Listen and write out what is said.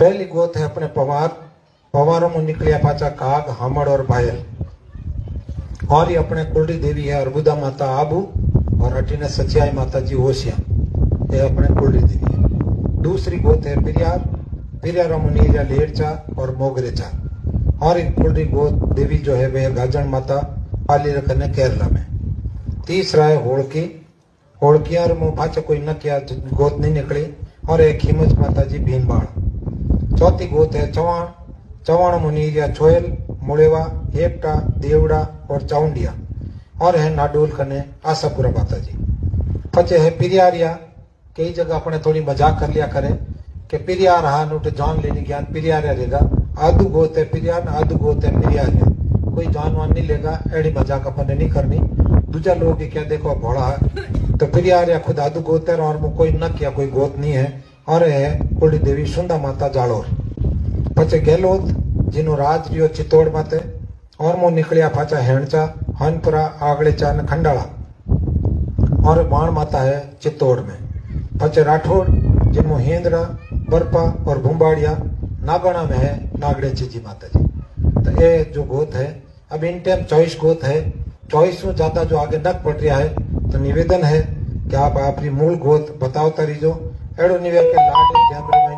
पहली गोत है अपने पवार, पवारों में निकलिया पाचा काग, हामड़ और भायल। और ये अपने कुलड़ी देवी है अर्बुदा माता आबू और अटीने सचियाई माता जी ओसिया, ये अपने कुलड़ी देवी है। दूसरी गोत है पिरियार, पिरियारों में नीरिया लेरचा और मोगरेचा। और एक कुलड़ी गोत देवी जो है वह गाजन माता पाली रखने केरला में। तीसरा है होड़की, होड़की और मुंह पाचा कोई न किया गोत नहीं निकली। और एक हिमज माता जी भीमबाण। चौथी गोत है चवाण, चवाण मुनीरिया छोयल, मुड़ेवा, हेपटा, देवड़ा और चाउंडिया। और है नाडोल कने आशापुरा माता जी। पचे है पिरियारिया, कई जगह अपने थोड़ी मजाक कर लिया करे कि पिरियार हा नोट जान लेने ज्ञान पिरियारिया रहेगा। आदू गोत है पिरियार, आदू गोत है पिरियारिया, कोई जानवान नहीं लेगा। एड़ी मजाक अपने नहीं करनी। दूसरा लोग क्या देखो भोड़ा है तो पिरियारिया खुद आदू गोत है और वो कोई न किया कोई गोत नहीं है। और है कुलड़ी देवी सुंदा माता जालोर। पचे गहलोत जिनो राज रियो चित्तौड़ माते। और मो निकलिया पाचा हेणचा, हनपुरा, आगड़ेचा ने खंडाला। और बाण माता है चित्तौड़ में। पचे राठौड़ जिनमो हेंद्रा, बरपा और भुम्बाड़िया। नागणा में है नागड़ेची जी माता जी। तो ये जो गोत है अब इन टाइम 24 गोत है। 24 में ज्यादा जो आगे नक पड़ रहा है तो निवेदन है कि आप अपनी मूल गोत बताओ तरीजो। एड़ो निवे के लाड कैमरे में